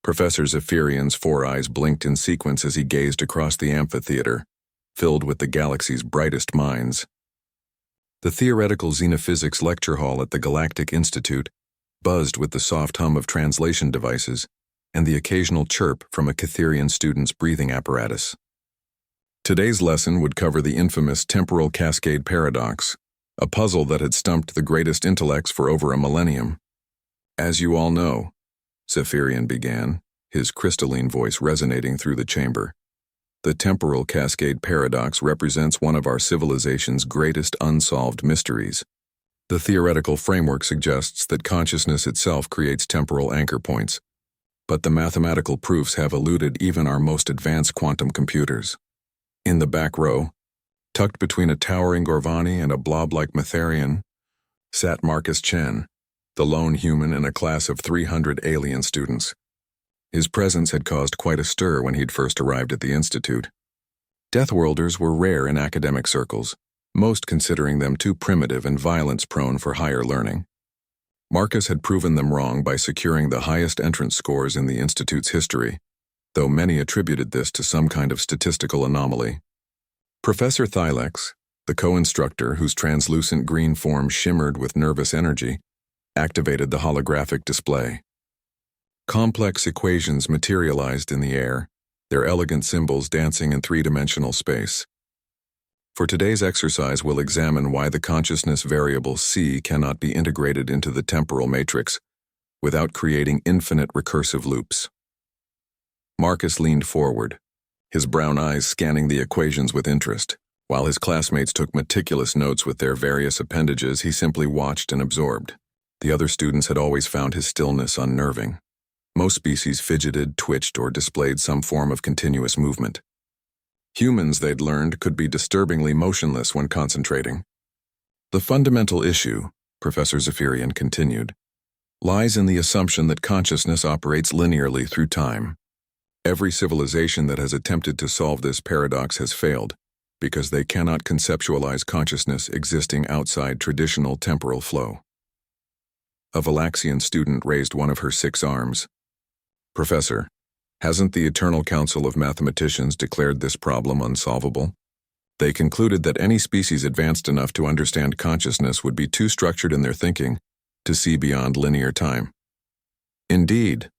Professor Zephyrian's four eyes blinked in sequence as he gazed across the amphitheater, filled with the galaxy's brightest minds. The theoretical xenophysics lecture hall at the Galactic Institute buzzed with the soft hum of translation devices and the occasional chirp from a Catherian student's breathing apparatus. Today's lesson would cover the infamous temporal cascade paradox, a puzzle that had stumped the greatest intellects for over a millennium. As you all know, Zephyrian began, his crystalline voice resonating through the chamber, the temporal cascade paradox represents one of our civilization's greatest unsolved mysteries. The theoretical framework suggests that consciousness itself creates temporal anchor points, but the mathematical proofs have eluded even our most advanced quantum computers. In the back row, tucked between a towering Gorvani and a blob-like Matherian, sat Marcus Chen, the lone human in a class of 300 alien students. His presence had caused quite a stir when he'd first arrived at the Institute. Deathworlders were rare in academic circles, most considering them too primitive and violence-prone for higher learning. Marcus had proven them wrong by securing the highest entrance scores in the Institute's history, though many attributed this to some kind of statistical anomaly. Professor Thylex, the co-instructor whose translucent green form shimmered with nervous energy, activated the holographic display. Complex equations materialized in the air, their elegant symbols dancing in three-dimensional space. For today's exercise, we'll examine why the consciousness variable C cannot be integrated into the temporal matrix without creating infinite recursive loops. Marcus leaned forward, his brown eyes scanning the equations with interest. While his classmates took meticulous notes with their various appendages, he simply watched and absorbed. The other students had always found his stillness unnerving. Most species fidgeted, twitched, or displayed some form of continuous movement. Humans, they'd learned, could be disturbingly motionless when concentrating. The fundamental issue, Professor Zephyrian continued, lies in the assumption that consciousness operates linearly through time. Every civilization that has attempted to solve this paradox has failed, because they cannot conceptualize consciousness existing outside traditional temporal flow. A Valaxian student raised one of her 6 arms. Professor, hasn't the Eternal Council of Mathematicians declared this problem unsolvable? They concluded that any species advanced enough to understand consciousness would be too structured in their thinking to see beyond linear time. Indeed,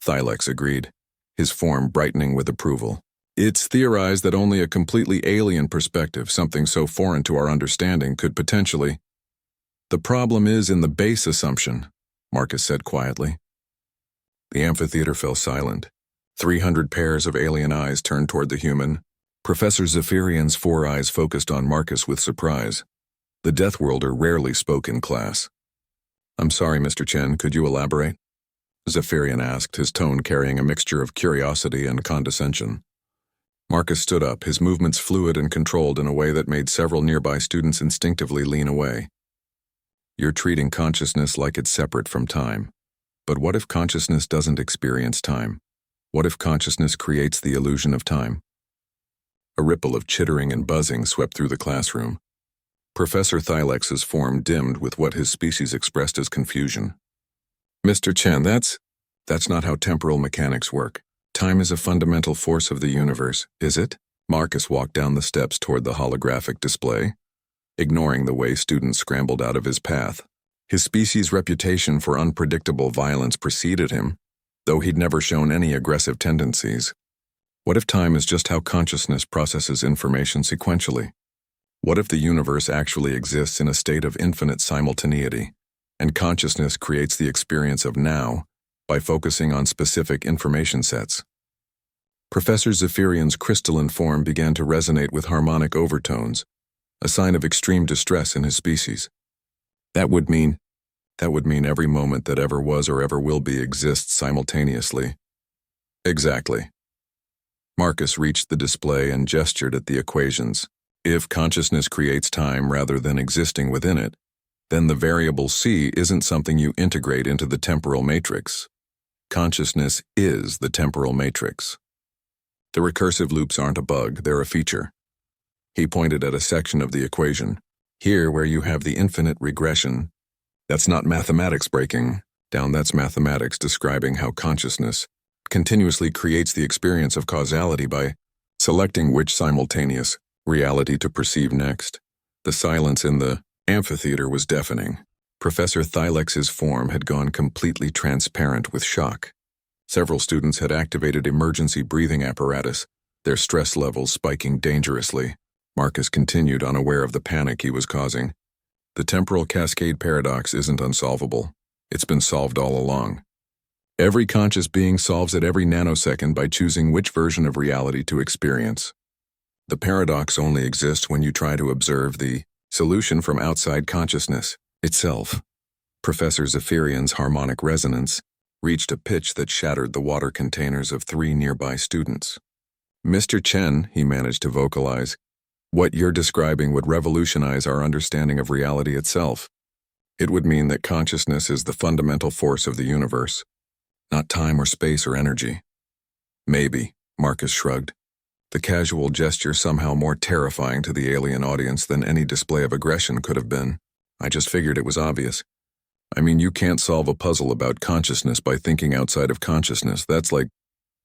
Thylex agreed, his form brightening with approval. It's theorized that only a completely alien perspective, something so foreign to our understanding, could potentially— The problem is in the base assumption, Marcus said quietly. The amphitheater fell silent. 300 pairs of alien eyes turned toward the human. Professor Zephyrian's 4 eyes focused on Marcus with surprise. The Deathworlder rarely spoke in class. I'm sorry, Mr. Chen, could you elaborate? Zephyrian asked, his tone carrying a mixture of curiosity and condescension. Marcus stood up, his movements fluid and controlled in a way that made several nearby students instinctively lean away. You're treating consciousness like it's separate from time. But what if consciousness doesn't experience time? What if consciousness creates the illusion of time? A ripple of chittering and buzzing swept through the classroom. Professor Thylex's form dimmed with what his species expressed as confusion. Mr. Chen, that's not how temporal mechanics work. Time is a fundamental force of the universe, is it? Marcus walked down the steps toward the holographic display, ignoring the way students scrambled out of his path. His species' reputation for unpredictable violence preceded him, though he'd never shown any aggressive tendencies. What if time is just how consciousness processes information sequentially? What if the universe actually exists in a state of infinite simultaneity, and consciousness creates the experience of now by focusing on specific information sets? Professor Zephyrian's crystalline form began to resonate with harmonic overtones, a sign of extreme distress in his species. That would mean every moment that ever was or ever will be exists simultaneously. Exactly. Marcus reached the display and gestured at the equations. If consciousness creates time rather than existing within it, then the variable C isn't something you integrate into the temporal matrix. Consciousness is the temporal matrix. The recursive loops aren't a bug, they're a feature. He pointed at a section of the equation. Here, where you have the infinite regression, that's not mathematics breaking down, that's mathematics describing how consciousness continuously creates the experience of causality by selecting which simultaneous reality to perceive next. The silence in the amphitheater was deafening. Professor Thylex's form had gone completely transparent with shock. Several students had activated emergency breathing apparatus, their stress levels spiking dangerously. Marcus continued, unaware of the panic he was causing. The temporal cascade paradox isn't unsolvable. It's been solved all along. Every conscious being solves it every nanosecond by choosing which version of reality to experience. The paradox only exists when you try to observe the solution from outside consciousness itself. Professor Zephyrian's harmonic resonance reached a pitch that shattered the water containers of 3 nearby students. "Mr. Chen," he managed to vocalize, "what you're describing would revolutionize our understanding of reality itself. It would mean that consciousness is the fundamental force of the universe, not time or space or energy." "Maybe," Marcus shrugged, the casual gesture somehow more terrifying to the alien audience than any display of aggression could have been. "I just figured it was obvious. I mean, you can't solve a puzzle about consciousness by thinking outside of consciousness. That's like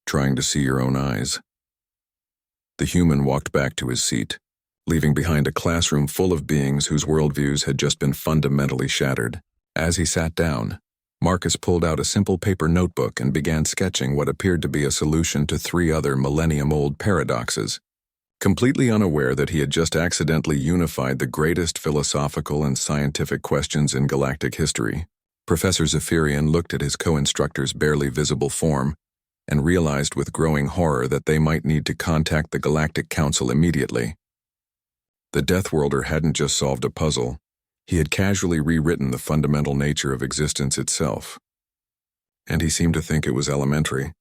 trying to see your own eyes." The human walked back to his seat, leaving behind a classroom full of beings whose worldviews had just been fundamentally shattered. As he sat down, Marcus pulled out a simple paper notebook and began sketching what appeared to be a solution to 3 other millennium-old paradoxes. Completely unaware that he had just accidentally unified the greatest philosophical and scientific questions in galactic history, Professor Zephyrian looked at his co-instructor's barely visible form and realized with growing horror that they might need to contact the Galactic Council immediately. The Deathworlder hadn't just solved a puzzle, he had casually rewritten the fundamental nature of existence itself. And he seemed to think it was elementary.